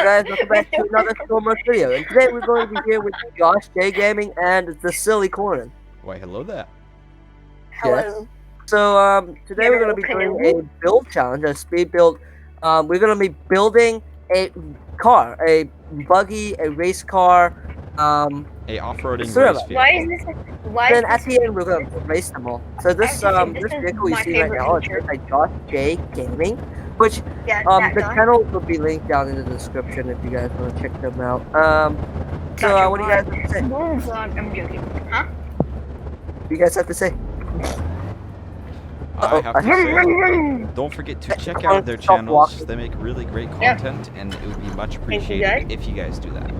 guys, welcome back to another Stormworks video. And today we're going to be here with Josh, J Gaming, and the silly Corin. Why, hello there. Yes. Hello. So today we're going to be doing a build challenge, a speed build. We're going to be building a car, a buggy, a race car, A off-roading sort of race vehicle. Why is this? Why then is at this? the end we're going to race them all. So this This this is vehicle you my see right favorite now is feature. by Josh, J Gaming, which Yeah, the that guy. channel will be linked down in the description if you guys want to check them out. So Gotcha, what do you guys have to say? Move on. I'm joking. Huh? What do you guys have to say? I have to say, don't forget to check out their Stop channels. walking. They make really great Yep. content, and it would be much you, appreciated guys. if you guys do that.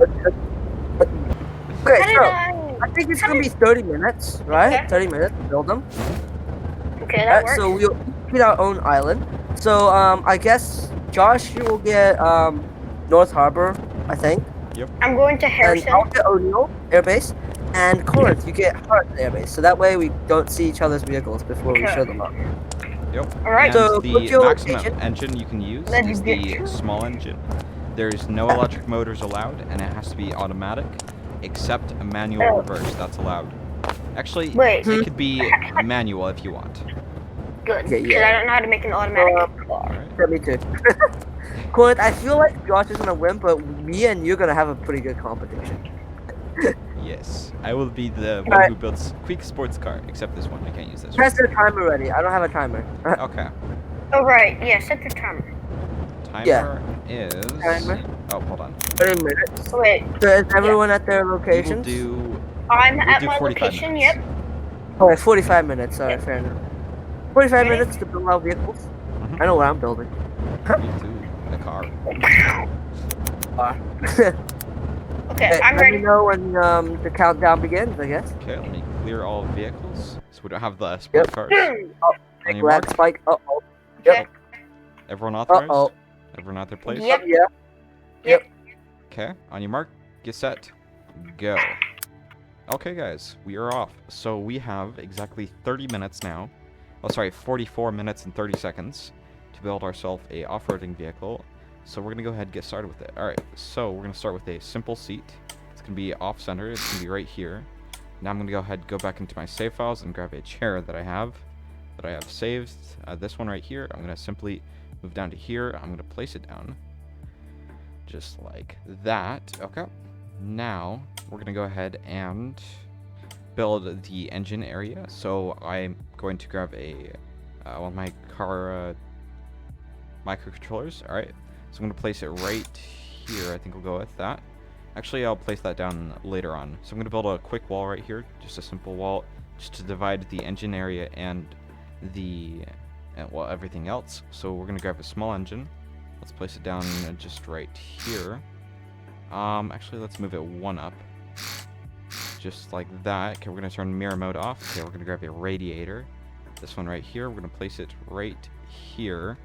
Okay, How did so I? I think it's gonna be 30 minutes, right? Okay. 30 minutes to build them. Okay, that works. So we'll get our own island. So I guess Josh, you will get North Harbor, I think, I'm going to and Harrison. I'll get O'Neill Air Base, and Corinth, you get Hart Air Base. So that way we don't see each other's vehicles before we Okay. show them up. Yep. All right. And So, the what's your maximum location? engine you can use Let's is get the to- small engine. There's no electric motors allowed, and it has to be automatic, except a manual reverse. That's allowed. Actually, Wait. it could be manual if you want. Good. Okay, Because yeah. I don't know how to make an automatic car. Alright. Yeah, me too. Corinth, I feel like Josh is gonna win, but me and you're gonna have a pretty good competition. Yes, I will be the one Alright. who builds quick sports car, except this one. I can't use this one. Press the timer ready. I don't have a timer. Okay. Oh right. Yeah. Set the timer. Timer Yeah. is. Timer. Oh, hold on. 30 minutes. Wait. So is everyone at their We will locations? do. I'm We'll at do my 45 location. minutes. Yep. Okay, 45 minutes. Sorry, Yep. fair enough. 45 Ready? minutes to build our vehicles. Mhm. I know what I'm building. Me too. The car. Okay. I'm Let ready. me know when the countdown begins, I guess. Okay, let me clear all vehicles so we don't have the sport cars. On Big your lag mark, spike. Uh-oh. Okay. everyone authorized? Uh-oh. Everyone at their place? Yep. Yeah. Okay, on your mark, get set, go. Okay, guys, we are off. So we have exactly 30 minutes now. Oh, sorry, 44 minutes and 30 seconds to build ourselves a off-roading vehicle. So we're gonna go ahead and get started with it. All right, so we're gonna start with a simple seat. It's gonna be off-center. It's gonna be right here. Now I'm gonna go ahead and go back into my save files and grab a chair that I have saved. This one right here. I'm gonna simply move down to here. I'm gonna place it down, just like that. Okay. Now we're gonna go ahead and build the engine area. So I'm going to grab a one of my car microcontrollers. All right. So I'm gonna place it right here. I think we'll go with that. Actually, I'll place that down later on. So I'm gonna build a quick wall right here, just a simple wall, just to divide the engine area and the well, everything else. So we're gonna grab a small engine. Let's place it down just right here. Actually, let's move it one up, just like that. Okay, we're gonna turn mirror mode off. Okay, we're gonna grab a radiator. This one right here. We're gonna place it right here.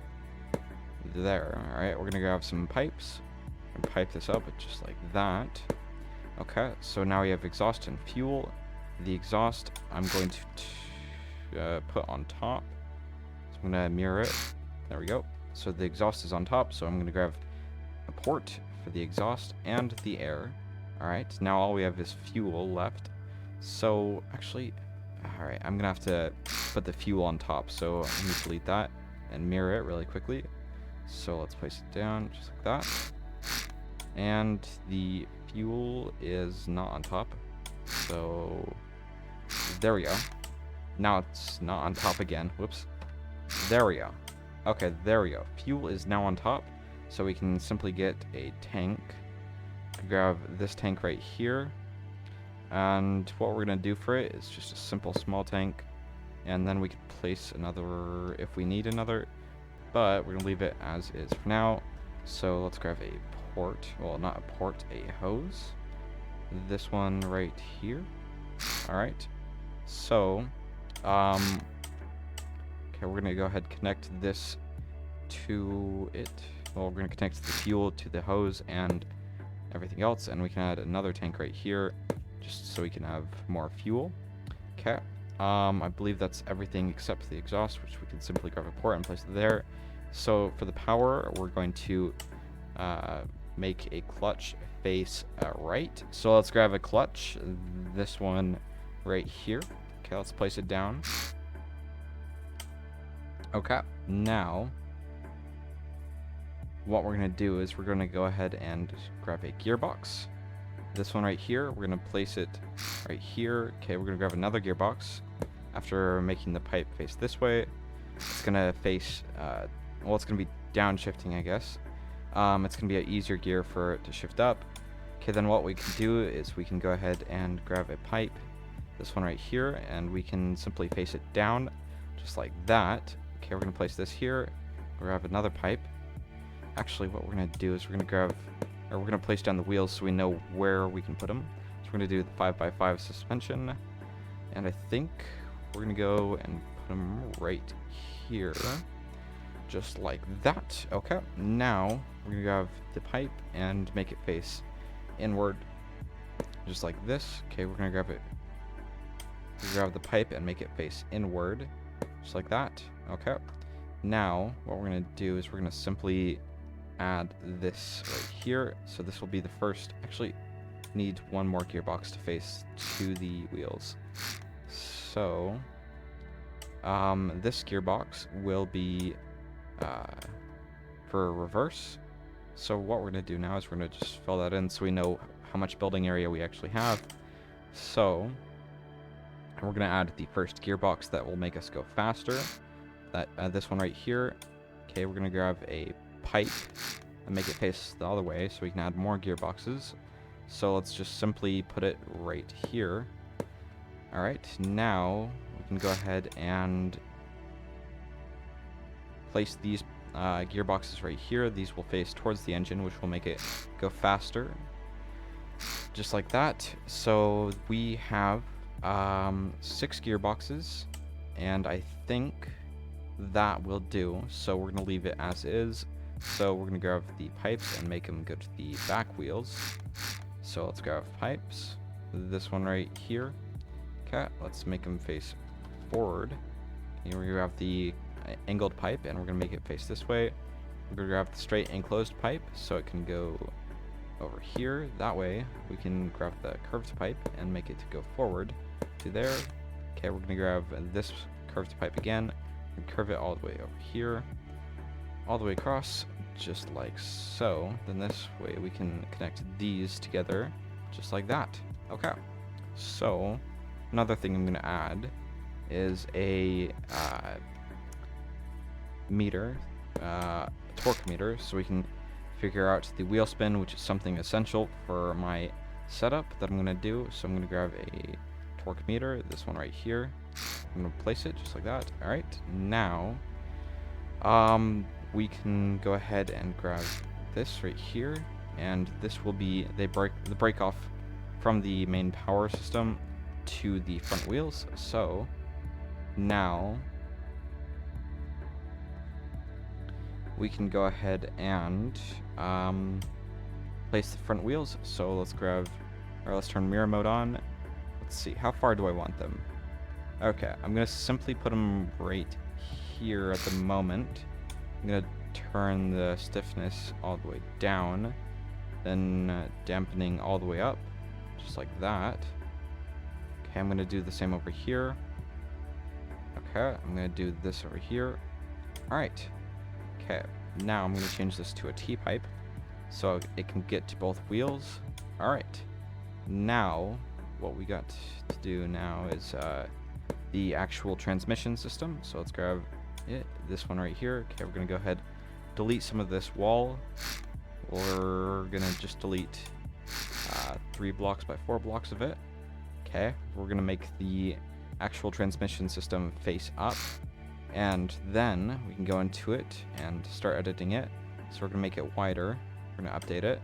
There. All right. We're gonna grab some pipes and pipe this up just like that. Okay. So now we have exhaust and fuel. The exhaust I'm going to put on top. So I'm gonna mirror it. There we go. So the exhaust is on top. So I'm gonna grab a port for the exhaust and the air. All right. Now all we have is fuel left. So actually, all right. I'm gonna have to put the fuel on top. So let me delete that and mirror it really quickly. So let's place it down just like that. And the fuel is not on top. So there we go. Now it's not on top again. Whoops. There we go. Okay, there we go. Fuel is now on top. So we can simply get a tank. Grab this tank right here. And what we're going to do for it is just a simple small tank. And then we can place another if we need another. But we're going to leave it as is for now. So let's grab a port. Well, not a port, a hose. This one right here. Alright. So, okay, we're going to go ahead and connect this to it. Well, we're going to connect the fuel to the hose and everything else. And we can add another tank right here, just so we can have more fuel. Okay. I believe that's everything except the exhaust, which we can simply grab a port and place it there. So for the power, we're going to make a clutch face right. So let's grab a clutch, this one right here. Okay, let's place it down. Okay, now what we're going to do is we're going to go ahead and grab a gearbox. This one right here, we're going to place it right here. Okay, we're going to grab another gearbox. After making the pipe face this way, it's going to face, well, it's going to be downshifting, I guess. It's going to be an easier gear for it to shift up. Okay, then what we can do is we can go ahead and grab a pipe, this one right here, and we can simply face it down, just like that. Okay, we're going to place this here, grab another pipe. Actually, what we're going to do is we're going to place down the wheels so we know where we can put them. So we're going to do the 5x5 suspension, and I think we're going to go and put them right here, just like that. Okay, now we're going to grab the pipe and make it face inward, just like this. Okay, we're going to grab the pipe and make it face inward, just like that. Okay, now what we're going to do is we're going to simply add this right here. So this will be the first, actually need one more gearbox to face to the wheels. So this gearbox will be for reverse. So what we're going to do now is we're going to just fill that in so we know how much building area we actually have. So we're going to add the first gearbox that will make us go faster. This one right here. Okay, we're going to grab a pipe and make it face the other way so we can add more gearboxes. So let's just simply put it right here. Alright, now we can go ahead and place these gearboxes right here. These will face towards the engine, which will make it go faster, just like that. So we have 6 gearboxes, and I think that will do. So we're going to leave it as is. So we're going to grab the pipes and make them go to the back wheels. So let's grab pipes, this one right here. Okay, let's make them face forward. Here we grab the angled pipe and we're going to make it face this way. We're going to grab the straight enclosed pipe so it can go over here. That way we can grab the curved pipe and make it to go forward to there. Okay, we're going to grab this curved pipe again and curve it all the way over here, all the way across, just like so. Then this way we can connect these together, just like that. Okay, so another thing I'm going to add is a meter, torque meter, so we can figure out the wheel spin, which is something essential for my setup that I'm going to do. So I'm going to grab a torque meter, this one right here. I'm going to place it just like that. All right, now we can go ahead and grab this right here, and this will be the break off from the main power system to the front wheels. So now we can go ahead and place the front wheels. So let's turn mirror mode on. Let's see, how far do I want them? Okay, I'm gonna simply put them right here at the moment. I'm gonna turn the stiffness all the way down, then dampening all the way up, just like that. Okay, I'm gonna do the same over here. Okay, I'm gonna do this over here. All right. Okay, now I'm gonna change this to a T-pipe so it can get to both wheels. All right. Now, what we got to do now is the actual transmission system. So let's grab it, this one right here. Okay, we're gonna go ahead, delete some of this wall. We're gonna just delete 3 blocks by 4 blocks of it. Okay, we're gonna make the actual transmission system face up, and then we can go into it and start editing it. So we're gonna make it wider. We're gonna update it.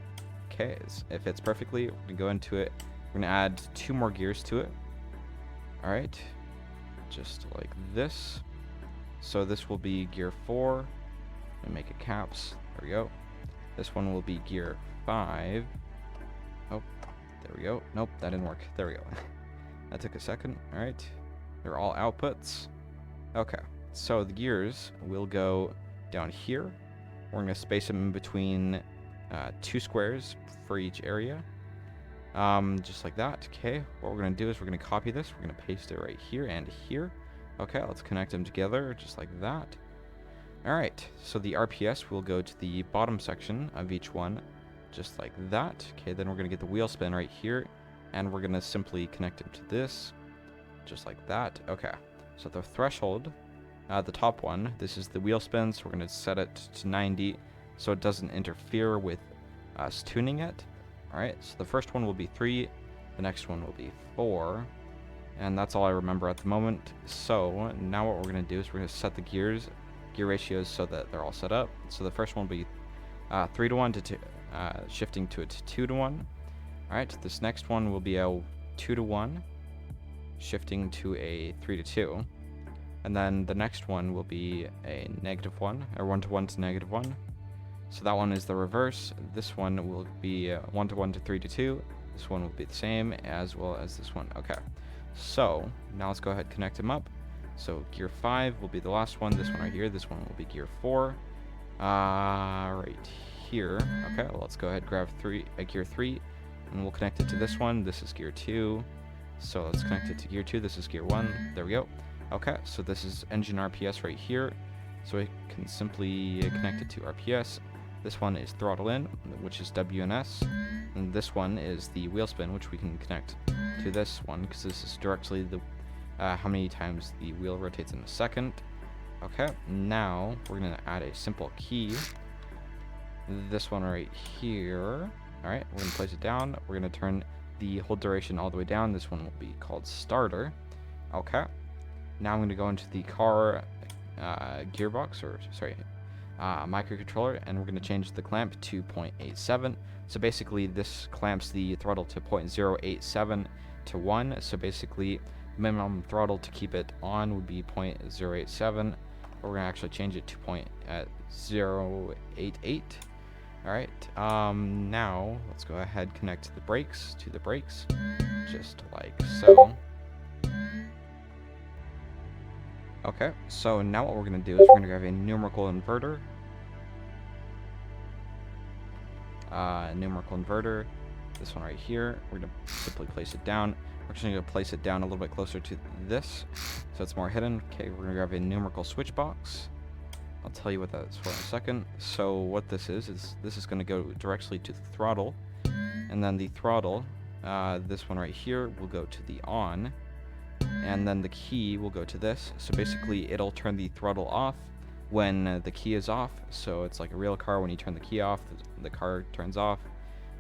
Okay, it fits perfectly. We're gonna go into it. We're gonna add 2 more gears to it. All right, just like this. So this will be gear 4, and make it caps. There we go. This one will be gear 5. Oh, there we go. Nope, that didn't work. There we go. That took a second. All right, they're all outputs. Okay, so the gears will go down here. We're gonna space them in between 2 squares for each area. Just like that. Okay, what we're going to do is we're going to copy this. We're going to paste it right here and here. Okay, let's connect them together just like that. Alright, so the RPS will go to the bottom section of each one, just like that. Okay, then we're going to get the wheel spin right here, and we're going to simply connect it to this, just like that. Okay, so the threshold, the top one, this is the wheel spin, so we're going to set it to 90 so it doesn't interfere with us tuning it. Alright, so the first one will be 3, the next one will be 4, and that's all I remember at the moment. So now what we're going to do is we're going to set the gear ratios so that they're all set up. So the first one will be 3 to 1 to 2, shifting to a 2 to 1. Alright, this next one will be a 2 to 1, shifting to a 3 to 2. And then the next one will be a -1, or 1 to 1 to -1. So that one is the reverse. This one will be 1 to 1 to 3 to 2. This one will be the same as well as this one. Okay, so now let's go ahead and connect them up. So gear 5 will be the last one. This one right here. This one will be gear 4. Right here. Okay, well, let's go ahead and grab gear 3, and we'll connect it to this one. This is gear 2. So let's connect it to gear 2. This is gear 1. There we go. Okay, so this is engine RPS right here. So we can simply connect it to RPS. This one is throttle in, which is WNS. And this one is the wheel spin, which we can connect to this one, because this is directly the how many times the wheel rotates in a second. Okay, now we're going to add a simple key. This one right here. Alright, we're going to place it down. We're going to turn the hold duration all the way down. This one will be called starter. Okay, now I'm going to go into the car gearbox, or sorry, microcontroller, and we're going to change the clamp to 0.87. So basically this clamps the throttle to 0.087 to 1. So basically minimum throttle to keep it on would be 0.087. We're going to actually change it to 0.088. Alright, now let's go ahead and connect the brakes to the brakes, just like so. Okay, so now what we're going to do is we're going to grab a numerical inverter. Numerical inverter, this one right here. We're going to simply place it down. We're actually going to place it down a little bit closer to this, so it's more hidden. Okay, we're going to grab a numerical switch box. I'll tell you what that's for in a second. So what this is this is going to go directly to the throttle, and then the throttle, this one right here, will go to the on, and then the key will go to this. So basically it'll turn the throttle off when the key is off. So it's like a real car. When you turn the key off, the car turns off.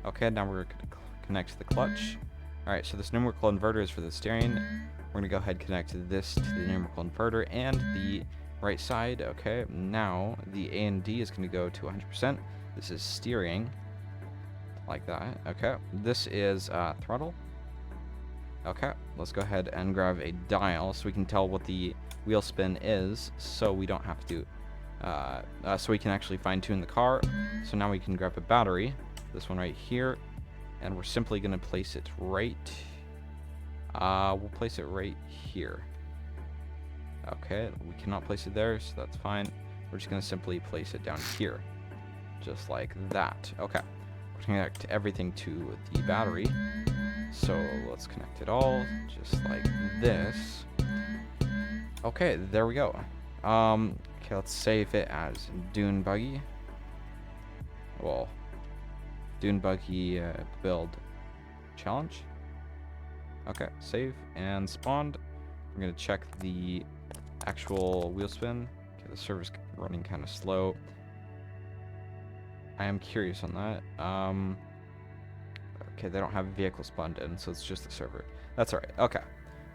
Okay, now we're going to connect the clutch. Alright, so this numerical inverter is for the steering. We're going to go ahead and connect this to the numerical inverter and the right side. Okay, now the A and D is going to go to 100%. This is steering, like that. Okay, this is throttle. Okay, let's go ahead and grab a dial so we can tell what the wheel spin is, so we don't have to, so we can actually fine tune the car. So now we can grab a battery, this one right here, and we're simply going to place it right, we'll place it right here. Okay, we cannot place it there, so that's fine. We're just going to simply place it down here, just like that. Okay, we're going to connect everything to the battery. So let's connect it all, just like this. Okay, there we go. Okay, let's save it as Dune Buggy. Well, Dune Buggy build challenge. Okay, save and spawned. I'm gonna check the actual wheel spin. Okay, the server's running kind of slow. I am curious on that. Okay, they don't have vehicle spawned in, so it's just the server. That's alright. Okay,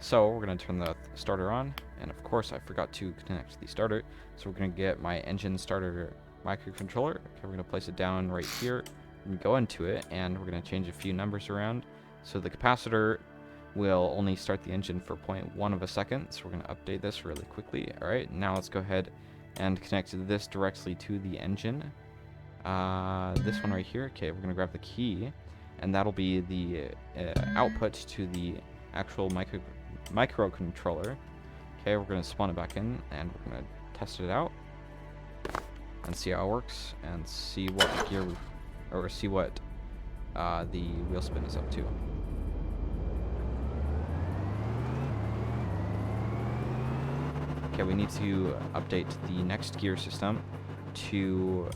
so we're going to turn the starter on, and of course I forgot to connect the starter, so we're going to get my engine starter microcontroller. Okay, we're going to place it down right here, and go into it, and we're going to change a few numbers around. So the capacitor will only start the engine for 0.1 of a second, so we're going to update this really quickly. Alright, now let's go ahead and connect this directly to the engine. This one right here. Okay, we're going to grab the key, and that'll be the output to the actual microcontroller. Okay, we're going to spawn it back in, and we're going to test it out and see how it works, and see what gear or see what the wheel spin is up to. Okay, we need to update the next gear system to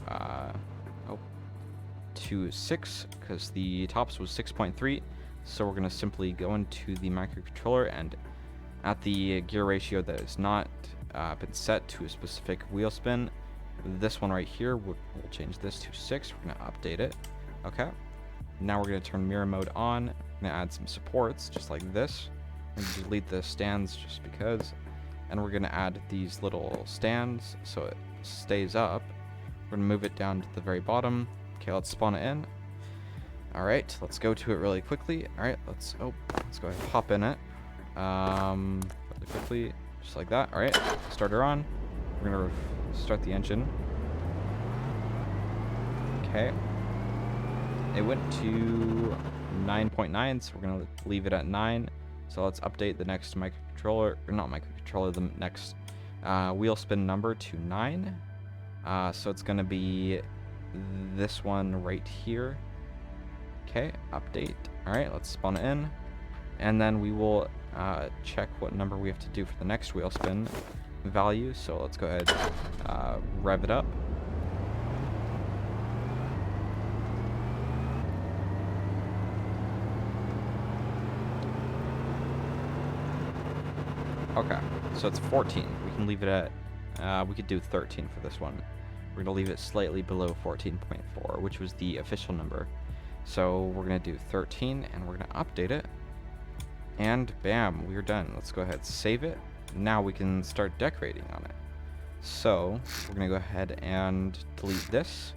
to 6, because the tops was 6.3. So we're going to simply go into the microcontroller, and at the gear ratio that is not been set to a specific wheel spin, this one right here, we'll change this to 6. We're going to update it. Okay. Now we're going to turn mirror mode on. We're going to add some supports, just like this. We're going to delete the stands just because. And we're going to add these little stands so it stays up. We're going to move it down to the very bottom. Okay, let's spawn it in. Alright, let's go to it really quickly. Alright, let's go ahead and hop in it. Really quickly, just like that. Alright, start her on. We're going to start the engine. Okay. It went to 9.9, so we're going to leave it at 9. So let's update the next microcontroller, or not microcontroller, the next wheel spin number to 9. So it's going to be this one right here. Okay, update. Alright, let's spawn it in. And then we will check what number we have to do for the next wheel spin value. So let's go ahead, rev it up. Okay, so it's 14. We can leave it at, we could do 13 for this one. We're going to leave it slightly below 14.4, which was the official number. So we're going to do 13, and we're going to update it. And bam, we're done. Let's go ahead and save it. Now we can start decorating on it. So we're going to go ahead and delete this,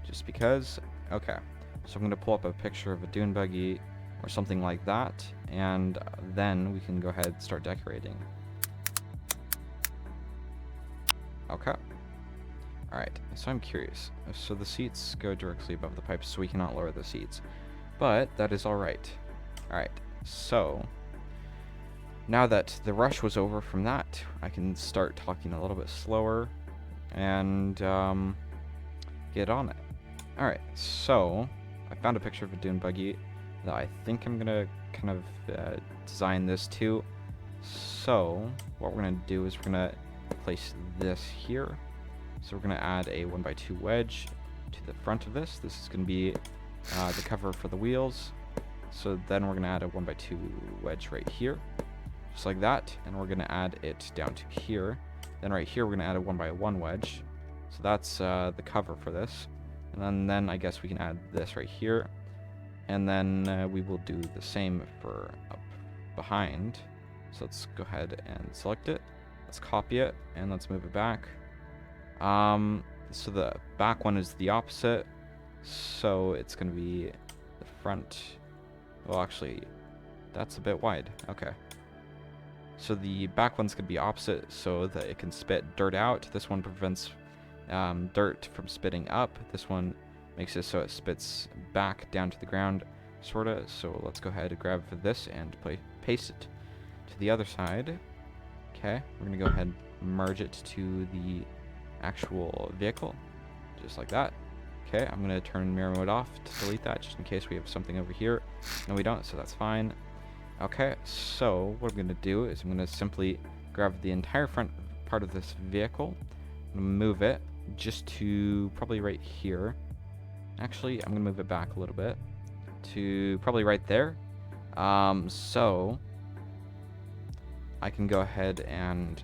just because. Okay, so I'm going to pull up a picture of a dune buggy or something like that, and then we can go ahead and start decorating. Okay. Alright, so I'm curious. So the seats go directly above the pipes, so we cannot lower the seats. But that is alright. Alright, so now that the rush was over from that, I can start talking a little bit slower and get on it. Alright, so I found a picture of a dune buggy that I think I'm gonna kind of design this to. So what we're gonna do is we're gonna place this here. So we're gonna add a 1x2 wedge to the front of this. This is gonna be the cover for the wheels. So then we're gonna add a 1x2 wedge right here, just like that, and we're gonna add it down to here. Then right here we're gonna add a 1x1 wedge. So that's the cover for this. And then I guess we can add this right here. And then we will do the same for up behind. So let's go ahead and select it. Let's copy it, and let's move it back. So the back one is the opposite. So it's going to be the front. Well, actually, that's a bit wide. Okay. So the back one's going to be opposite so that it can spit dirt out. This one prevents dirt from spitting up. This one makes it so it spits back down to the ground, sort of. So let's go ahead and grab this and paste it to the other side. Okay, we're going to go ahead and merge it to the actual vehicle, just like that. Okay, I'm going to turn mirror mode off to delete that, just in case we have something over here. No, we don't, so that's fine. Okay, so what I'm going to do is I'm going to simply grab the entire front part of this vehicle, I'm going to move it just to probably right here. Actually, I'm going to move it back a little bit to probably right there. So I can go ahead and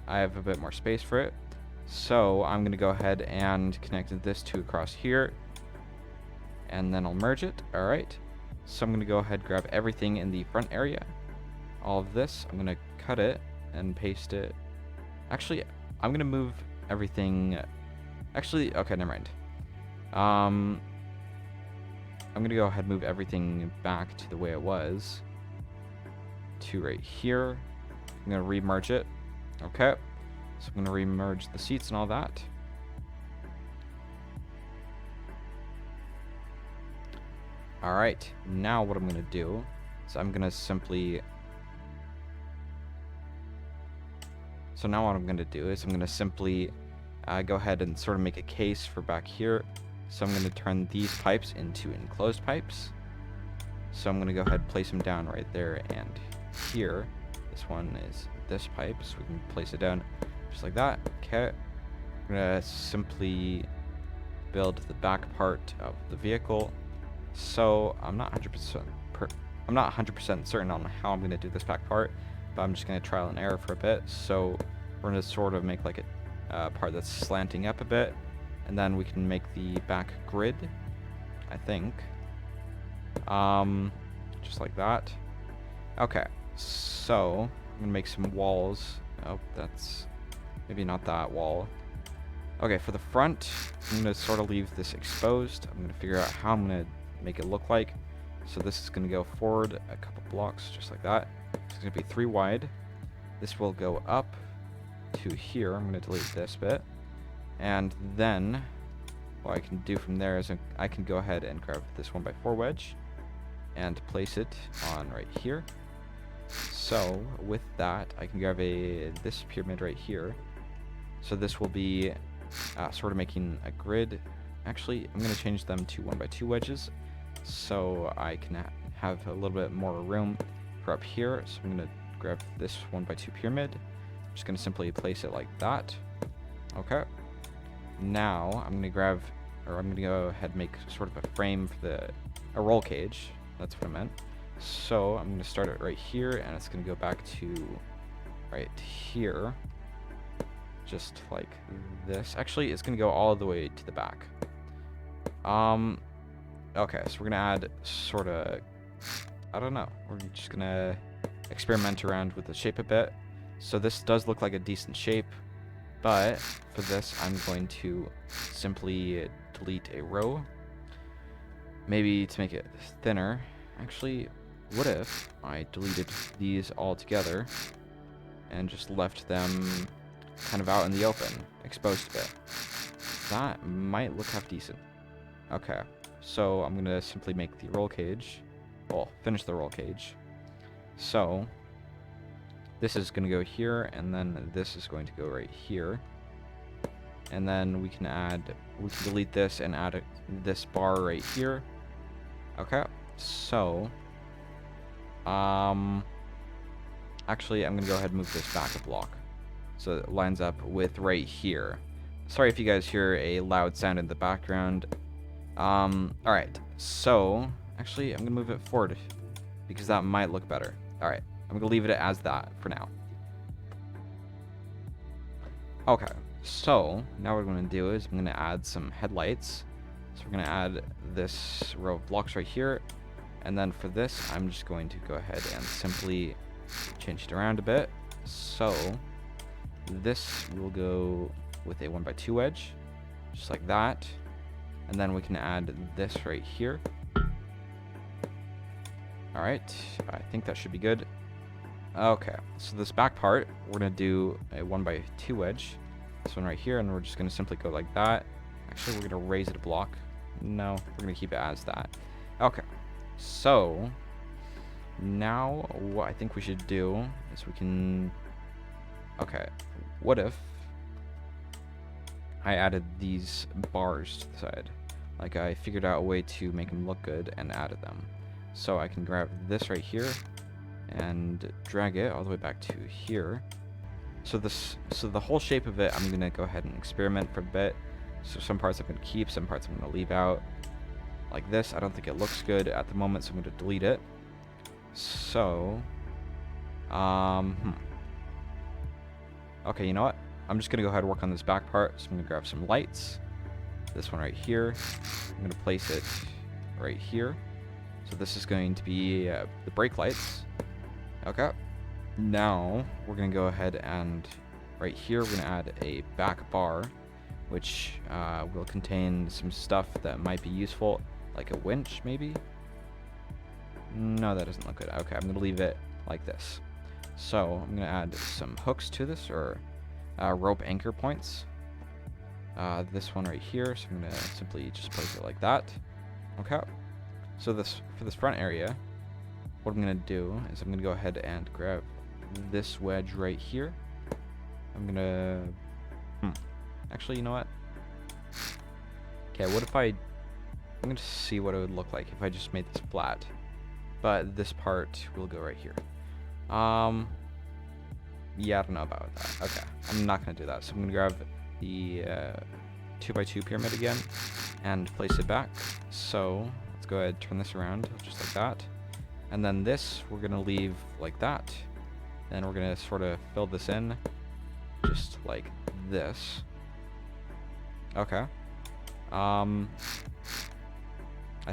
I have a bit more space for it. So I'm going to go ahead and connect this to across here, and then I'll merge it. All right. So I'm going to go ahead and grab everything in the front area. All of this, I'm going to cut it and paste it. Actually, I'm going to move everything. Actually, okay, never mind. I'm going to go ahead and move everything back to the way it was, to right here. I'm going to re-merge it. Okay. So I'm going to re-merge the seats and all that. Alright, now what I'm going to do is I'm going to simply... So now what I'm going to do is I'm going to simply go ahead and sort of make a case for back here. So I'm going to turn these pipes into enclosed pipes. So I'm going to go ahead and place them down right there and here. This one is this pipe, so we can place it down just like that. Okay. I'm going to simply build the back part of the vehicle. So I'm not 100% certain on how I'm going to do this back part, but I'm just going to trial and error for a bit. So we're going to sort of make like a part that's slanting up a bit, and then we can make the back grid, I think. Just like that. Okay, so I'm gonna make some walls. Oh, that's maybe not that wall. Okay, for the front, I'm gonna sort of leave this exposed. I'm gonna figure out how I'm gonna make it look like. So this is gonna go forward a couple blocks, just like that. It's gonna be 3 wide. This will go up to here. I'm gonna delete this bit, and then what I can do from there is I can go ahead and grab this 1x4 wedge and place it on right here. So with that, I can grab this pyramid right here. So this will be sort of making a grid. Actually, I'm going to change them to 1x2 wedges, so I can have a little bit more room for up here. So I'm going to grab this 1x2 pyramid. I'm just going to simply place it like that. Okay. Now I'm going to I'm going to go ahead and make sort of a frame for a roll cage. That's what I meant. So I'm going to start it right here, and it's going to go back to right here. Just like this. Actually, it's going to go all the way to the back. Okay, so we're going to add sort of, I don't know. We're just going to experiment around with the shape a bit. So this does look like a decent shape, but for this, I'm going to simply delete a row. Maybe to make it thinner. Actually, what if I deleted these all together and just left them kind of out in the open, exposed a bit? That might look half decent. Okay, so I'm gonna simply make the roll cage. Well, finish the roll cage. So this is gonna go here, and then this is going to go right here. And then we can delete this and add this bar right here. Okay, so actually I'm gonna go ahead and move this back a block so it lines up with right here. Sorry if you guys hear a loud sound in the background. Alright, so actually I'm gonna move it forward because that might look better. Alright, I'm gonna leave it as that for now. Okay, so now what I'm gonna do is I'm gonna add some headlights. So we're gonna add this row of blocks right here, and then for this I'm just going to go ahead and simply change it around a bit. So this will go with a 1x2 wedge, just like that, and then we can add this right here. Alright, I think that should be good. Okay, so this back part, we're gonna do a 1x2 wedge, this one right here, and we're just gonna simply go like that. Actually, we're gonna raise it a block. No, we're gonna keep it as that. Okay, so now what I think we should do is we can, okay, what if I added these bars to the side? Like, I figured out a way to make them look good and added them. So I can grab this right here and drag it all the way back to here. So the whole shape of it, I'm gonna go ahead and experiment for a bit. So some parts I'm gonna keep, some parts I'm gonna leave out. Like this, I don't think it looks good at the moment, so I'm gonna delete it. So, okay, you know what? I'm just gonna go ahead and work on this back part. So I'm gonna grab some lights. This one right here. I'm gonna place it right here. So this is going to be the brake lights. Okay. Now we're gonna go ahead and right here we're gonna add a back bar, which will contain some stuff that might be useful, like a winch maybe. No, that doesn't look good. Okay, I'm gonna leave it like this. So I'm gonna add some hooks to this, or rope anchor points. This one right here. So I'm gonna simply just place it like that. Okay. So for this front area, what I'm gonna do is I'm gonna go ahead and grab this wedge right here. I'm gonna actually, you know what? Okay, what if I'm going to see what it would look like if I just made this flat. But this part will go right here. Yeah, I don't know about that. Okay, I'm not going to do that. So I'm going to grab the 2x2 pyramid again and place it back. So let's go ahead and turn this around just like that. And then this we're going to leave like that. Then we're going to sort of fill this in just like this. Okay. I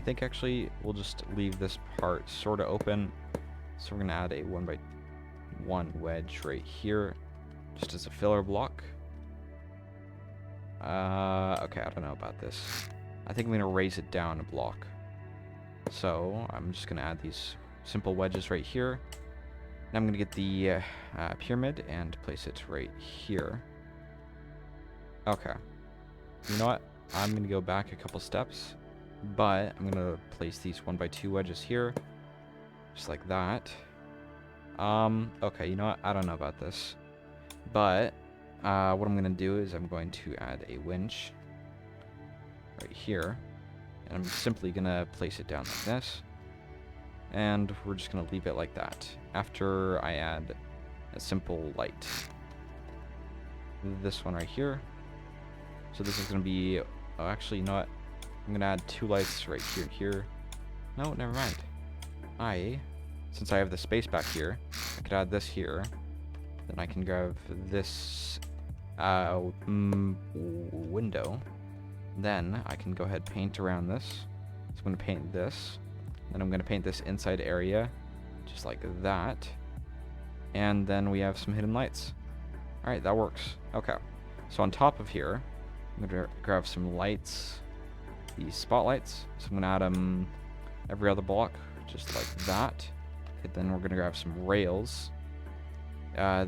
think actually we'll just leave this part sort of open. So we're going to add a 1x1 wedge right here, just as a filler block. Okay, I don't know about this. I think I'm going to raise it down a block. So I'm just going to add these simple wedges right here. And I'm going to get the pyramid and place it right here. Okay. You know what? I'm going to go back a couple steps, but I'm going to place these 1x2 wedges here, just like that. Okay, you know what? I don't know about this, but what I'm going to do is I'm going to add a winch right here, and I'm simply going to place it down like this, and we're just going to leave it like that after I add a simple light. This one right here. So this is going to be, oh, actually, you know what? I'm going to add 2 lights right here and here. No, never mind. Since I have the space back here, I could add this here. Then I can grab this window. Then I can go ahead and paint around this. So I'm going to paint this. Then I'm going to paint this inside area, just like that. And then we have some hidden lights. Alright, that works. Okay. So on top of here, I'm going to grab some lights, these spotlights. So I'm going to add them every other block, just like that. Okay, then we're going to grab some rails.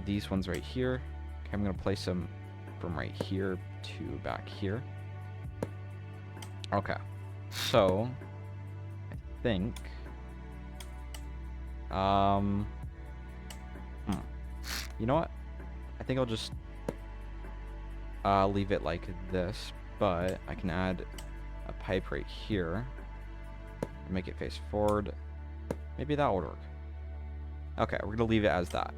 These ones right here. Okay, I'm going to place them from right here to back here. Okay, so I think, you know what? I think I'll just leave it like this, but I can add a pipe right here and make it face forward. Maybe that would work. Okay, we're gonna leave it as that,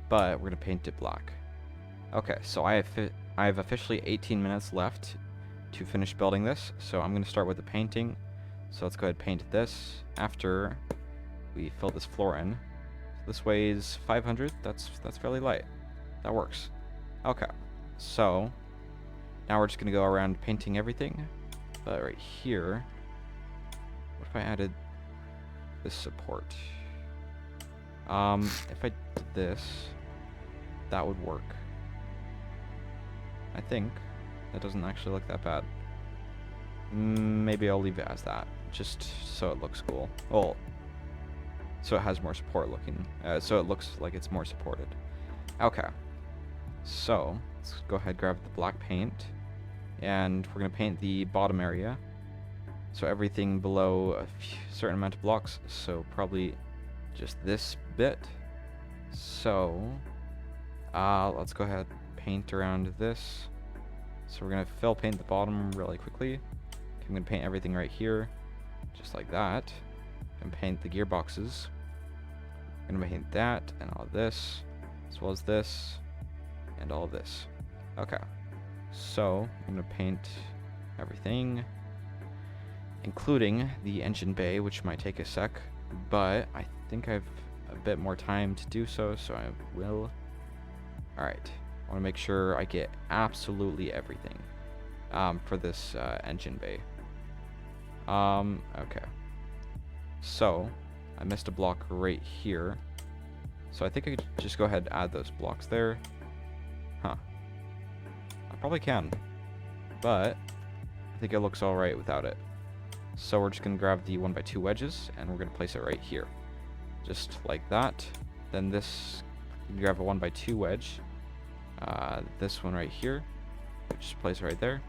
but we're gonna paint it black. Okay, so I have officially 18 minutes left to finish building this, so I'm gonna start with the painting. So let's go ahead and paint this after we fill this floor in. So this weighs 500. That's fairly light. That works. Okay, so now we're just gonna go around painting everything. But right here, what if I added this support? If I did this, that would work. I think that doesn't actually look that bad. Maybe I'll leave it as that, just so it looks cool. Well, so it has more support looking, so it looks like it's more supported. Okay, so let's go ahead and grab the black paint, and we're gonna paint the bottom area. So everything below a certain amount of blocks, so probably just this bit. So let's go ahead and paint around this. So we're gonna fill paint the bottom really quickly. Okay, I'm gonna paint everything right here, just like that, and paint the gearboxes. I'm gonna paint that and all this, as well as this, and all of this. Okay, so I'm gonna paint everything, including the engine bay, which might take a sec, but I think I have a bit more time to do so, so I will. Alright, I want to make sure I get absolutely everything for this engine bay. Okay, so I missed a block right here, so I think I could just go ahead and add those blocks there. Huh, I probably can, but I think it looks alright without it. So we're just going to grab the 1x2 wedges, and we're going to place it right here. Just like that. Then this, you can grab a 1x2 wedge. This one right here. Just place it right there.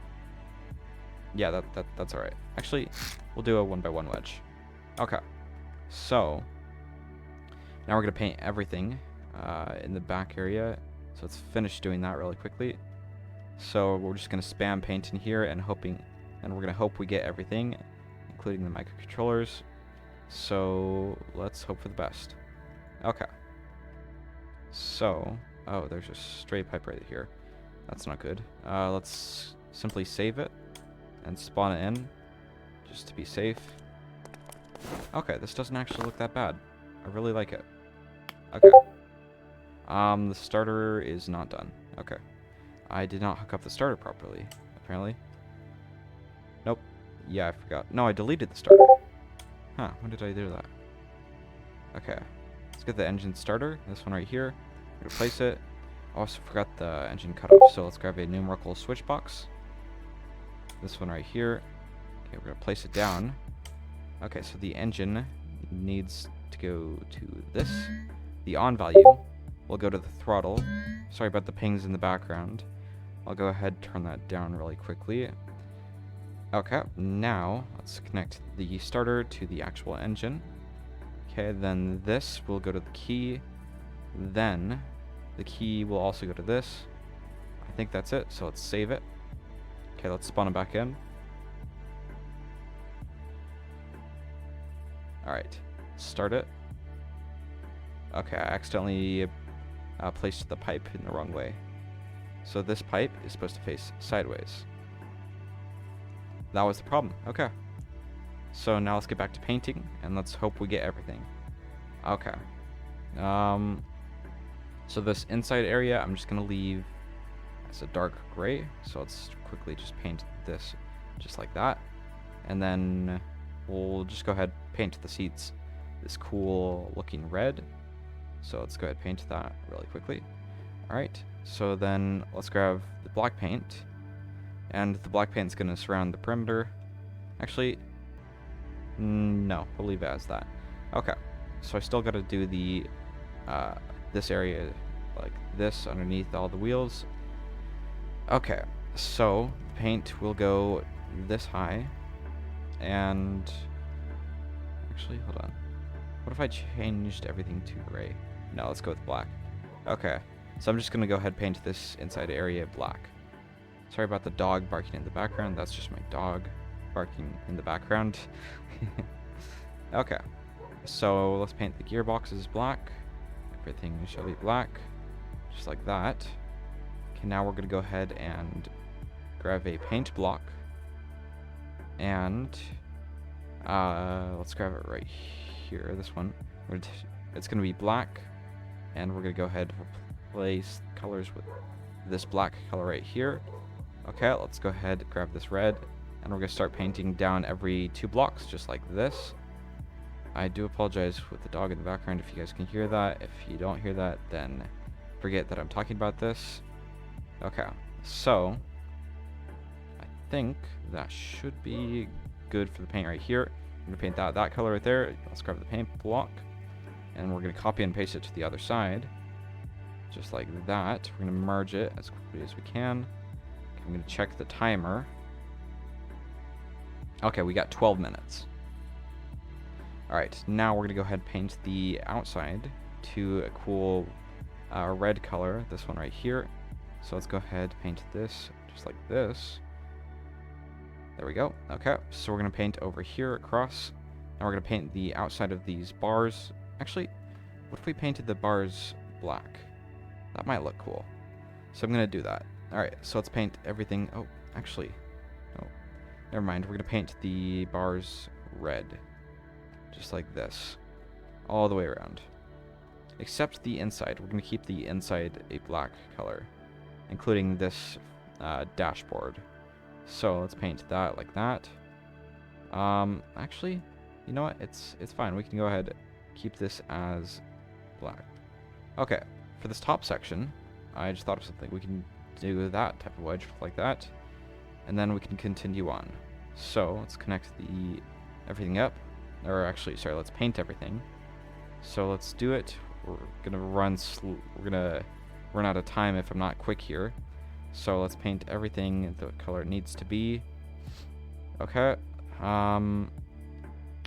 Yeah, that's alright. Actually, we'll do a 1x1 wedge. Okay. So, now we're going to paint everything in the back area. So let's finish doing that really quickly. So we're just going to spam paint in here and hoping and we're gonna hope we get everything, including the microcontrollers. So let's hope for the best. Okay. So, oh, there's a stray pipe right here. That's not good. Let's simply save it and spawn it in, just to be safe. Okay, this doesn't actually look that bad. I really like it. Okay. The starter is not done. Okay. I did not hook up the starter properly, apparently. Nope. Yeah, I forgot. No, I deleted the starter. Huh, when did I do that? Okay. Let's get the engine starter. This one right here. Replace it. Also forgot the engine cutoff, so let's grab a numerical switch box. This one right here. Okay, we're gonna place it down. Okay, so the engine needs to go to this. The on value will go to the throttle. Sorry about the pings in the background. I'll go ahead and turn that down really quickly. Okay, now let's connect the starter to the actual engine. Okay, then this will go to the key. Then the key will also go to this. I think that's it, so let's save it. Okay, let's spawn it back in. Alright, start it. Okay, I accidentally placed the pipe in the wrong way. So this pipe is supposed to face sideways. That was the problem. Okay. So now let's get back to painting, and let's hope we get everything. Okay. So this inside area, I'm just going to leave as a dark gray. So let's quickly just paint this just like that. And then we'll just go ahead and paint the seats this cool looking red. So let's go ahead and paint that really quickly. Alright, so then let's grab the black paint. And the black paint's going to surround the perimeter. Actually, no, we'll leave it as that. Okay, so I still got to do the this area like this underneath all the wheels. Okay, so the paint will go this high. And actually, hold on. What if I changed everything to gray? No, let's go with black. Okay, so I'm just going to go ahead and paint this inside area black. Sorry about the dog barking in the background. That's just my dog barking in the background. Okay, so let's paint the gearboxes black. Everything shall be black, just like that. Okay, now we're going to go ahead and grab a paint block. And let's grab it right here, this one. It's going to be black, and we're going to go ahead and replace colors with this black color right here. Okay, let's go ahead and grab this red, and we're going to start painting down every 2 blocks, just like this. I do apologize with the dog in the background if you guys can hear that. If you don't hear that, then forget that I'm talking about this. Okay, so I think that should be good for the paint right here. I'm going to paint that color right there. Let's grab the paint block, and we're going to copy and paste it to the other side, just like that. We're going to merge it as quickly as we can. I'm going to check the timer. Okay, we got 12 minutes. Alright, now we're going to go ahead and paint the outside to a cool red color, this one right here. So let's go ahead and paint this just like this. There we go. Okay, so we're going to paint over here across. Now we're going to paint the outside of these bars. Actually, what if we painted the bars black? That might look cool. So I'm going to do that. Alright, so let's paint everything. Oh, actually, no, never mind. We're going to paint the bars red. Just like this. All the way around. Except the inside. We're going to keep the inside a black color, including this dashboard. So let's paint that like that. Actually, you know what? It's fine. We can go ahead and keep this as black. Okay, for this top section, I just thought of something. We can do that type of wedge like that, and then we can continue on. So let's connect everything up, or actually, sorry, let's paint everything. So let's do it. We're gonna we're gonna run out of time if I'm not quick here. So let's paint everything the color it needs to be. Okay. Alright,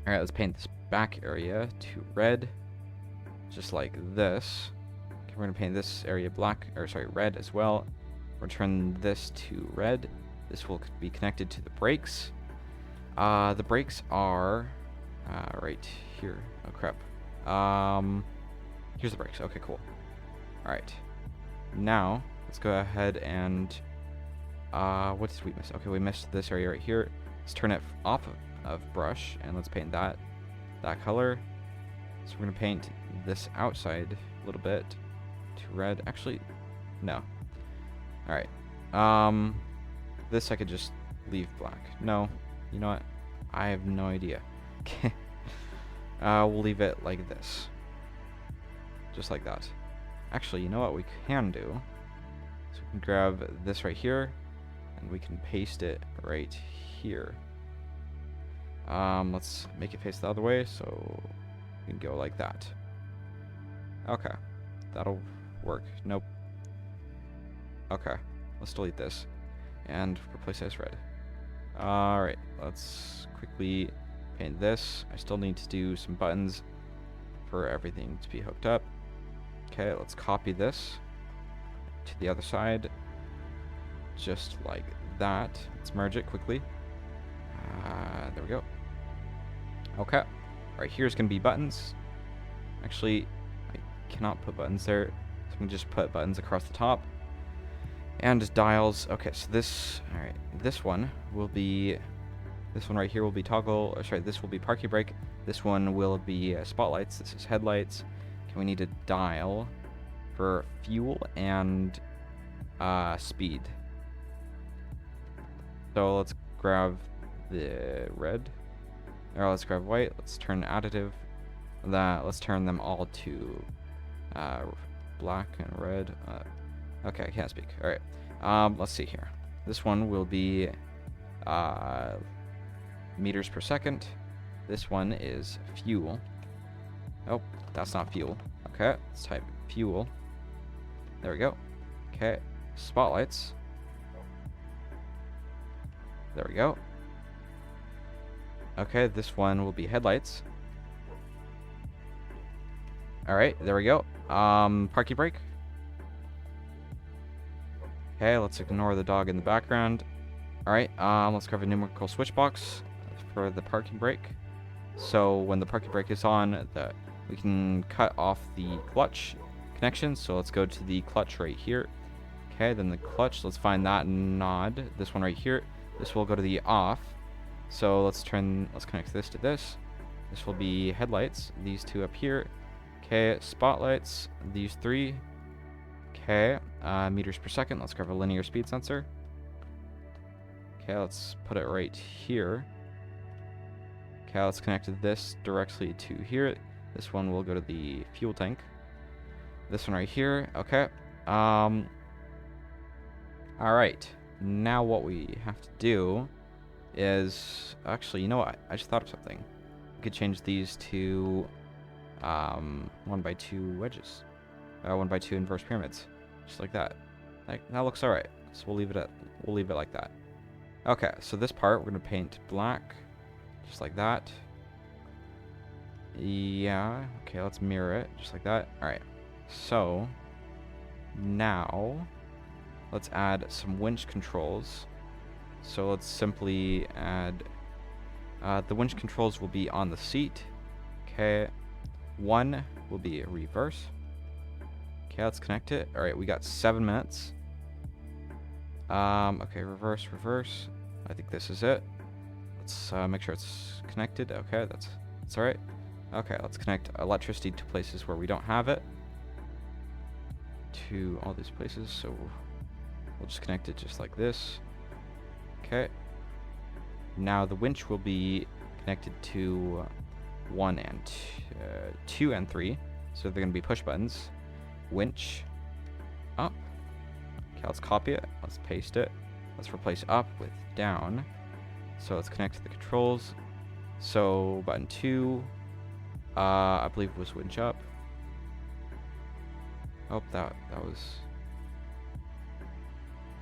let's paint this back area to red, just like this. Okay, we're gonna paint this area black, or sorry, red as well. We're gonna turn this to red. This will be connected to the brakes. The brakes are right here. Oh crap. Here's the brakes. Okay, cool. All right. Now let's go ahead and what did we miss? Okay, we missed this area right here. Let's turn it off of brush and let's paint that color. So we're gonna paint this outside a little bit to red. Actually, no. All right. This I could just leave black. No, you know what? I have no idea. Okay. We'll leave it like this. Just like that. Actually, you know what we can do? So we can grab this right here, and we can paste it right here. Let's make it face the other way, so we can go like that. Okay. That'll work. Nope. Okay. Let's delete this. And replace it as red. Alright, let's quickly paint this. I still need to do some buttons for everything to be hooked up. Okay, let's copy this to the other side. Just like that. Let's merge it quickly. There we go. Okay. Right here's going to be buttons. Actually, I cannot put buttons there. So I'm going to just put buttons across the top. And dials. Okay, so this, alright, this one right here will be toggle, or sorry, this will be parking brake. This one will be spotlights. This is headlights. Okay, we need a dial for fuel and speed. So let's grab the red, or let's grab white. Let's turn additive. Let's turn them all to black and red. Okay, I can't speak. All right. Let's see here. This one will be meters per second. This one is fuel. Oh, that's not fuel. Okay, let's type fuel. There we go. Okay, spotlights. There we go. Okay, this one will be headlights. All right, there we go. Parking brake. Okay, let's ignore the dog in the background. Alright, let's grab a numerical switch box for the parking brake. So when the parking brake is on, we can cut off the clutch connection. So let's go to the clutch right here. Okay, then the clutch, let's find that nod. This one right here. This will go to the off. So let's connect this to this. This will be headlights, these two up here. Okay, spotlights, these three. Okay, meters per second. Let's grab a linear speed sensor. Okay, let's put it right here. Okay, let's connect this directly to here. This one will go to the fuel tank. This one right here. Okay. All right. Now what we have to do is actually, you know what? I just thought of something. We could change these to 1x2 wedges. 1x2 inverse pyramids. Just like that. That looks alright. So we'll leave it like that. Okay, so this part we're gonna paint black. Just like that. Yeah, okay, let's mirror it, just like that. Alright. So now let's add some winch controls. So let's simply add the winch controls will be on the seat. Okay. One will be a reverse. Okay, let's connect it. All right, we got 7 minutes. Okay, reverse. I think this is it. Let's make sure it's connected. Okay, that's all right. Okay, let's connect electricity to places where we don't have it. To all these places, so we'll just connect it just like this. Okay. Now the winch will be connected to 1 and 2 and 3. So they're going to be push buttons. Winch up. Okay, let's copy it. Let's paste it. Let's replace up with down. So let's connect to the controls. So button 2, I believe was winch up. Oh, that was...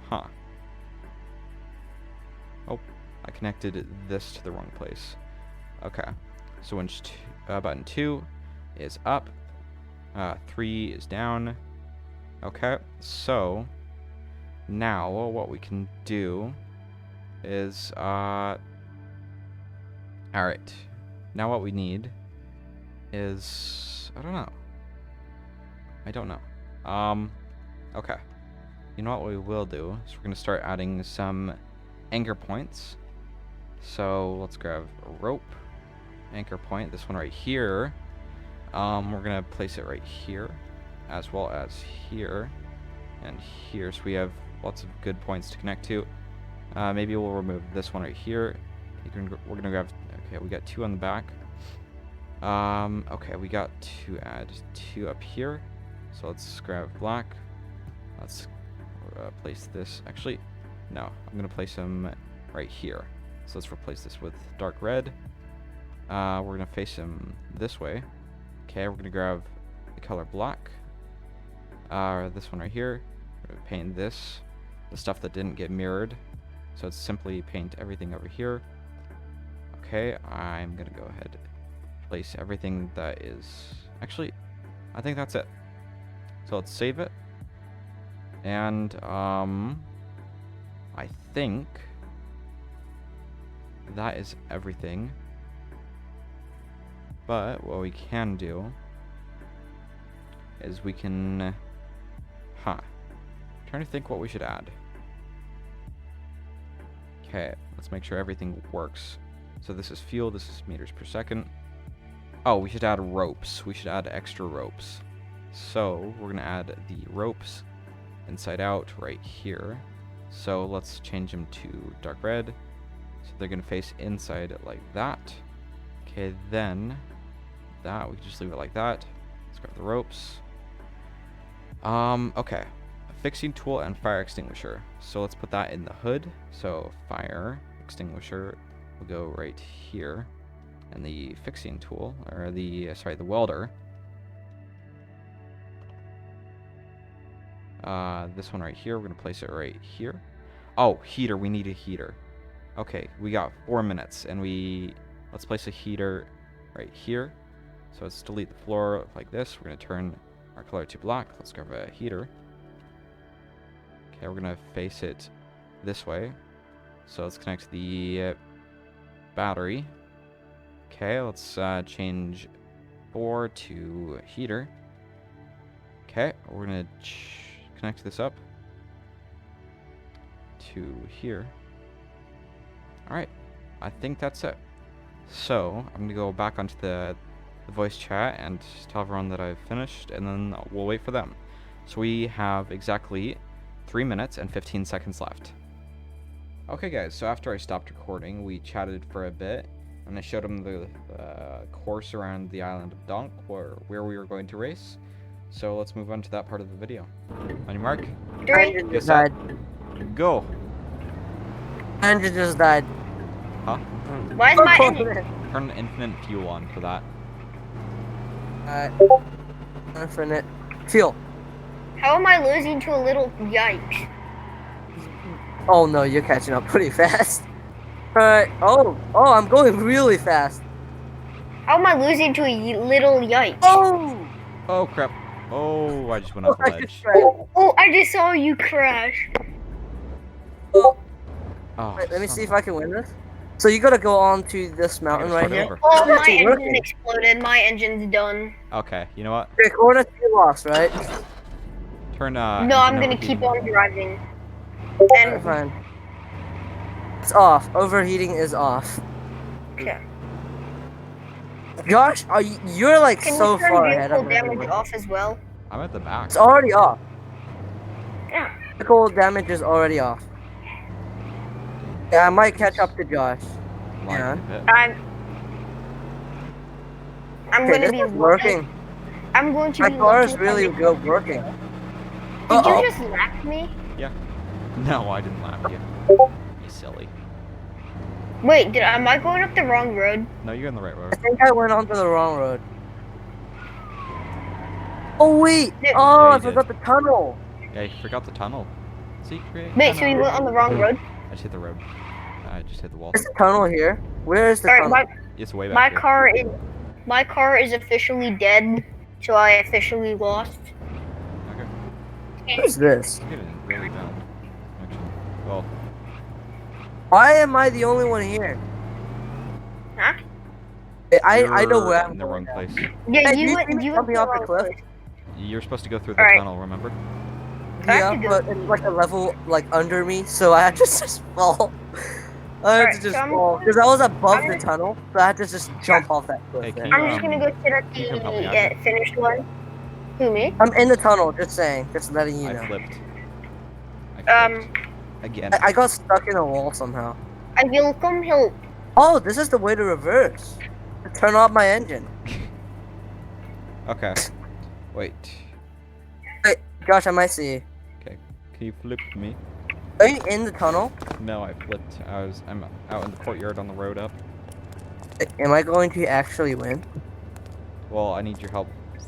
Huh. Oh, I connected this to the wrong place. Okay. So winch button 2 is up. 3 is down. Okay, so now what we can do is All right. Now what we need is I don't know. Okay. You know what we will do is we're gonna start adding some anchor points. So let's grab a rope, anchor point. This one right here. We're gonna place it right here, as well as here and here. So we have lots of good points to connect to. Maybe we'll remove this one right here. We're gonna grab. Okay, we got 2 on the back. Okay, we got to add 2 up here. So let's grab black. Let's place this. Actually, no, I'm gonna place them right here. So let's replace this with dark red. We're gonna face them this way. Okay, we're gonna grab the color black. This one right here. We're gonna paint this, the stuff that didn't get mirrored. So it's simply paint everything over here. Okay, I'm gonna go ahead and place everything that is... Actually, I think that's it. So let's save it. And, I think that is everything. But what we can do is we can... trying to think what we should add. Okay, let's make sure everything works. So this is fuel, this is meters per second. Oh, we should add ropes. We should add extra ropes. So we're gonna add the ropes inside out right here. So let's change them to dark red. So they're gonna face inside like that. Okay, then that we can just leave it like that. Let's grab the ropes. Okay, a fixing tool and fire extinguisher. So let's put that in the hood. So fire extinguisher will go right here, and the fixing tool, or the welder. This one right here, we're gonna place it right here. Oh, heater, we need a heater. Okay, we got 4 minutes, and let's place a heater right here. So let's delete the floor like this. We're gonna turn our color to black. Let's grab a heater. Okay, we're gonna face it this way. So let's connect the battery. Okay, let's change 4 to heater. Okay, we're gonna connect this up to here. Alright, I think that's it. So, I'm gonna go back onto the voice chat and tell everyone that I've finished, and then we'll wait for them. So we have exactly 3 minutes and 15 seconds left. Okay guys, so after I stopped recording, we chatted for a bit, and I showed them the course around the island of Donk, where we were going to race. So let's move on to that part of the video. On your mark, Three. Just died. go! Engine just died. Huh? Why is my engine? Turn infinite fuel on for that. Infinite fuel. How am I losing to a little yikes? Oh no, you're catching up pretty fast. Alright. Oh, I'm going really fast. How am I losing to a little yikes? Oh! Oh crap. Oh, I just went off the ledge. Oh, I just saw you crash. Oh, Oh, wait, let me see if I can win this. So you gotta go on to this mountain right start here. over. Oh, my actually engine working. exploded. My engine's done. Okay, you know what? Okay, Cor1nth, you lost, right? Turn No, I'm gonna overheating keep on driving. Alright, And fine. It's off. Overheating is off. okay. Josh, you're like Can so you turn far ahead vehicle of damage everyone. off as well? I'm at the back. It's already off. Yeah. Vehicle damage is already off. Yeah, I might catch up to Josh. Lagging a bit. I'm Okay, gonna this be is working. I'm going to My be. car is looking really at it. good working. Did Uh-oh. you just laugh me? No, I didn't laugh at you. You silly. Wait, am I going up the wrong road? No, you're in the right I road. think I went onto the wrong road. Oh wait! Yeah, Oh, you I forgot the tunnel. Yeah, you forgot the tunnel. Secret. Wait, so you tunnel. went on the wrong road? I just hit the road. I just hit the wall. There's a tunnel here. Where is the Alright, tunnel? It's way back my here. car is officially dead, so I officially lost. Okay. What is this? I'm getting really bad connection. Well, Why am I the only one here? Huh? I know You're where I'm in the going wrong now. place. Yeah, Hey, do you you went see me you went jumping the off the wrong cliff? place. You're supposed to go through the Alright. tunnel, remember? I have Yeah, to go. but it's like a level like under me, so I had to just fall. I had to Alright, so just fall because I was above the tunnel, so I had to just jump off that cliff. Hey, can There. you, I'm just gonna go sit at can you come help me out here? the finished one. Who, me? I'm in the tunnel, just saying, just letting you I know. flipped. I flipped. Again. I got stuck in a wall somehow. I will come help. Oh, this is the way to reverse. To turn off my engine. Okay. Wait. Wait, Josh, I might see you. Okay. Can you flip me? Are you in the tunnel? No, I flipped. I'm out in the courtyard on the road up. Am I going to actually win? Well, I need your help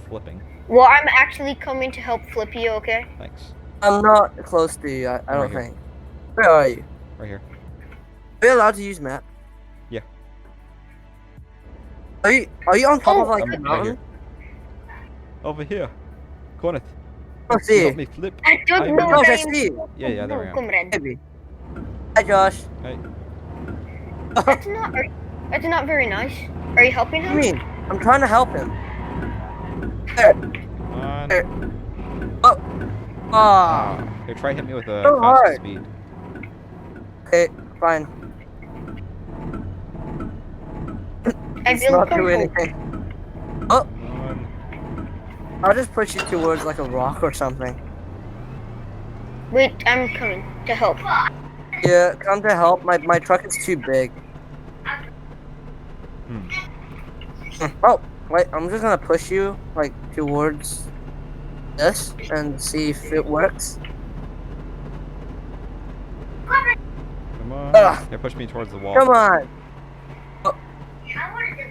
flipping. Well, I'm actually coming to help flip you, okay? Thanks. I'm not close to you, I I'm don't right here. think. Where are you? Right here. Are you allowed to use map? Yeah. Are you on top of like I'm a right mountain? Over here. Cor1nth. I don't see Help you. me flip. I don't I know will. what Josh, I I am. see you. Yeah, there we Come, are. Red. Maybe. Hi, Josh. Hey. That's not very nice. Are you helping What do you him? mean? I'm trying to help him. There. Come on. There. Oh. Ah. Here, try hit me with a So fast hard. speed. Okay, fine. I It's will not come do help. anything. Oh, Come on. I'll just push you towards like a rock or something. Wait, I'm coming to help. Yeah, come to help. My truck is too big. Hmm. Oh, wait, I'm just gonna push you like towards this and see if it works. Come on. Ugh. Here, push me towards the wall. Come on. Oh,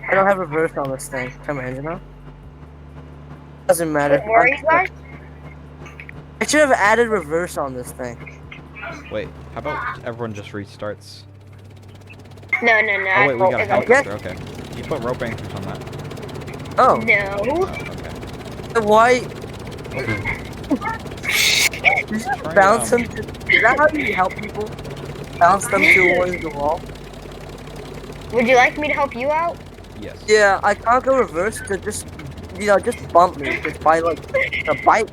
I don't have reverse on this thing. Turn my engine off. Doesn't matter. Don't worry, guys. I should have added reverse on this thing. Wait, how about everyone just restarts? No. Oh wait, we got a I helicopter. Okay. You put rope anchors on that. Oh, No. Oh, okay. why? Try, Just bounce them. Is that how you help people? Bounce them towards the wall? Would you like me to help you out? Yes. Yeah, I can't go reverse to just, just bump me. Just by like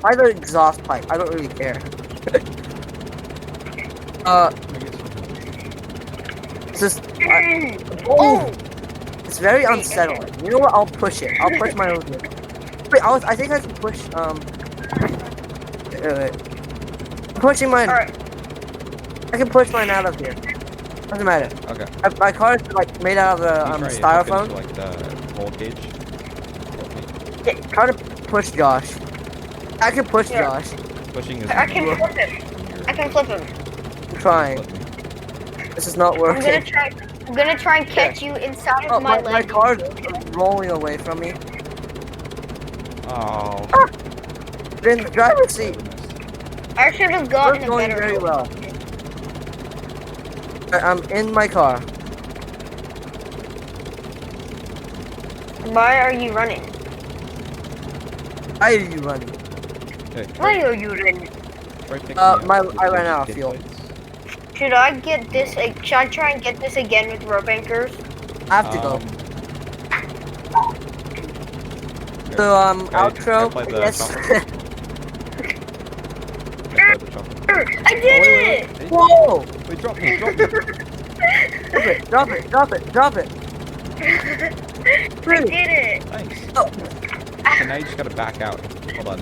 by the exhaust pipe. I don't really care. It's just, Oh! it's very unsettling. You know what? I'll push it. I'll push my own vehicle. Wait, I think I can push. Wait. I'm pushing mine. Alright. I can push mine out of here. Doesn't matter. Okay. My car is like made out of Can you try to hook styrofoam. into, like the roll cage. Try to push Josh. I can push Yeah. Josh. Pushing is. I can when flip him. you're I can flip him. I'm trying. flipping. This is not I'm working. gonna try and catch you inside Oh, of my my leg. car's rolling away from me. Oh. In the driver's seat. I should have We're gotten a going better. very well. I'm in my car. Why are you running? Why are you running? Okay. Why are you running? Try picking me up with I ran those out of skid fuel. plates. Should I get this? Should I try and get this again with rope anchors? I have to go. Here, So can I outro. play the Yes. chocolate? Can I play the chocolate? I did it! Hey, Whoa! wait, drop me, drop me. Drop it. I did it! Thanks. Oh. Okay, now you just gotta back out. Hold on.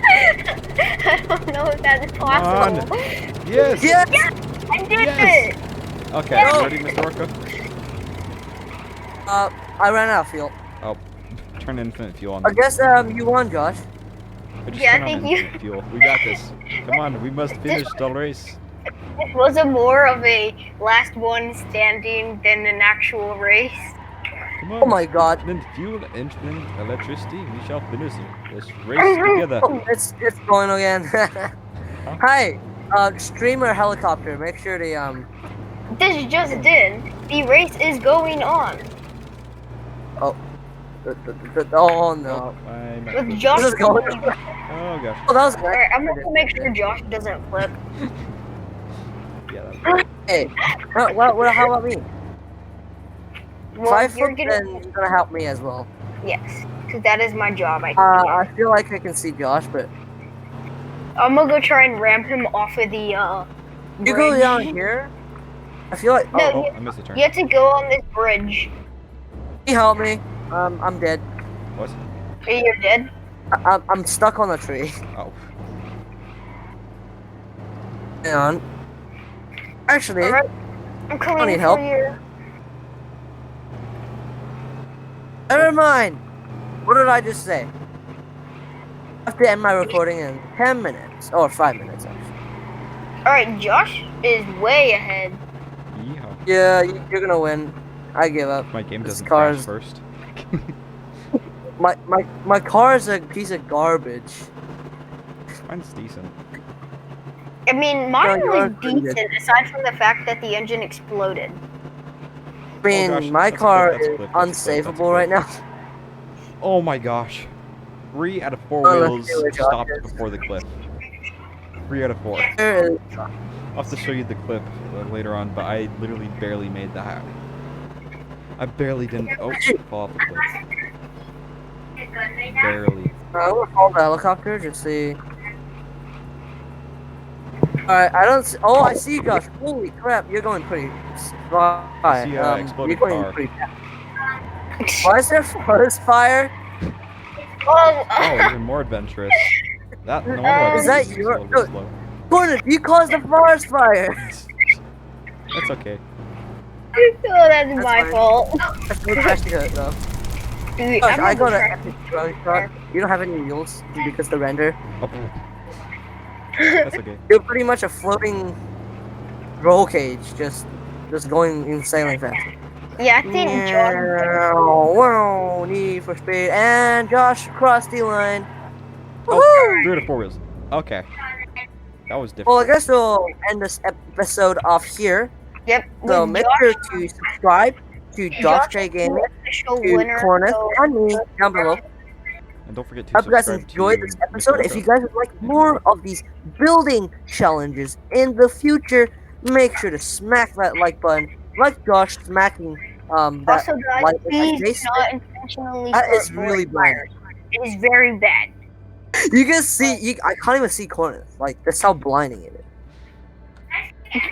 I don't know if that's on. possible. Yes! Yes! I did Yes! it! Okay, Yes! ready, Mr. Orca? I ran out of fuel. Oh, turn infinite fuel on. I guess you won, Josh. Just Yeah, I turn on think you- infinite fuel. We got this. Come on, we must finish the race. This was a more of a last one standing than an actual race. Come on. Oh my god. Infinite fuel, infinite electricity. We shall finish this race together. Oh, it's going again. Hi, streamer helicopter. Make sure to This just did. The race is going on. oh no. Oh, I'm With Josh. This is going. Oh gosh. Oh, that was Alright, I'm gonna make sure Josh doesn't flip. Yeah. That Hey, how about me? Well, 5 you're foot, gonna. then you're gonna help me as well. Yes, because that is my job. I can do I feel like I can see Josh, but I'm gonna go try and ramp him off of the you go bridge. down here. I feel like No, Oh, I missed a turn. you have to go on this bridge. Can you help me? I'm dead. What? You're dead. I'm stuck on a tree. Oh. Hang on. Actually, Alright, I'm coming need for help. you. never mind. What did I just say? I have to end my recording in 10 minutes. Or 5 minutes, actually. Alright, Josh is way ahead. Yeehaw. Yeah, you're gonna win. I give up. My game This doesn't car's- crash first. My car is a piece of garbage. Mine's decent. I mean, mine No, was yours pretty good. decent, aside from the fact that the engine exploded. I mean, gosh, my that's a car clip, that's a is clip, that's a clip, that's a unsavable right now. Oh my gosh. 3 out of 4 Oh, let's wheels see what Josh stopped is. before the cliff. 3 out of 4. There is. I'll have to show you the clip later on, but I literally barely made that. I barely didn't. Oh, fall off the cliff. Barely. I'm gonna call the helicopter to see. Alright, I don't see. Oh, I see you, Josh. Holy crap, you're going pretty far. I see a exploded you're going car. pretty Why is there forest fire? Oh, Oh, even more adventurous. That no wonder why Is the that music's your- a little bit slow. Corbin, you caused the forest fire! That's okay. oh, that's That's my fine. fault. That's really actually good, though. Dude, Gosh, I'm I gonna got try- an epic drone shot. You don't have any wheels because the render. Oh. That's okay. You're pretty much a floating roll cage, just going insanely fast. Yeah, I think Josh. Wow, need for speed, and Josh crossed the line. Oh, Woohoo! 3 out of 4 wheels. Okay. That was Well, I difficult. guess we'll end this episode off here. Yep. So with make Josh, sure to subscribe to Josh Josh J is the Gaming, official to winner. Corneth, so- and me down below. And don't forget to Hope you guys subscribe enjoyed to this Mr. episode. If Orca. you guys would like more of these building challenges in the future, make sure to smack that like button, like Josh smacking that Also, guys, like please do adjacent. not intentionally That start is really forest fires. It is very bad. You can see, I can't even see Corneth. Like, that's how blinding it is.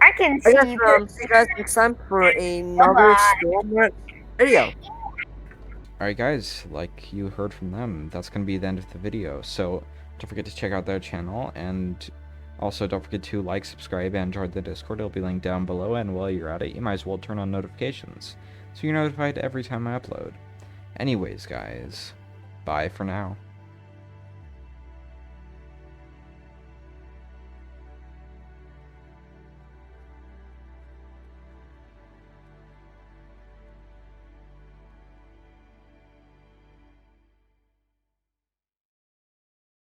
I can I see. guess, see you guys next time for another Bye-bye. Stormworks video. Alright guys, like you heard from them, that's going to be the end of the video. So don't forget to check out their channel, and also don't forget to like, subscribe, and join the Discord. It'll be linked down below, and while you're at it, you might as well turn on notifications, so you're notified every time I upload. Anyways guys, bye for now.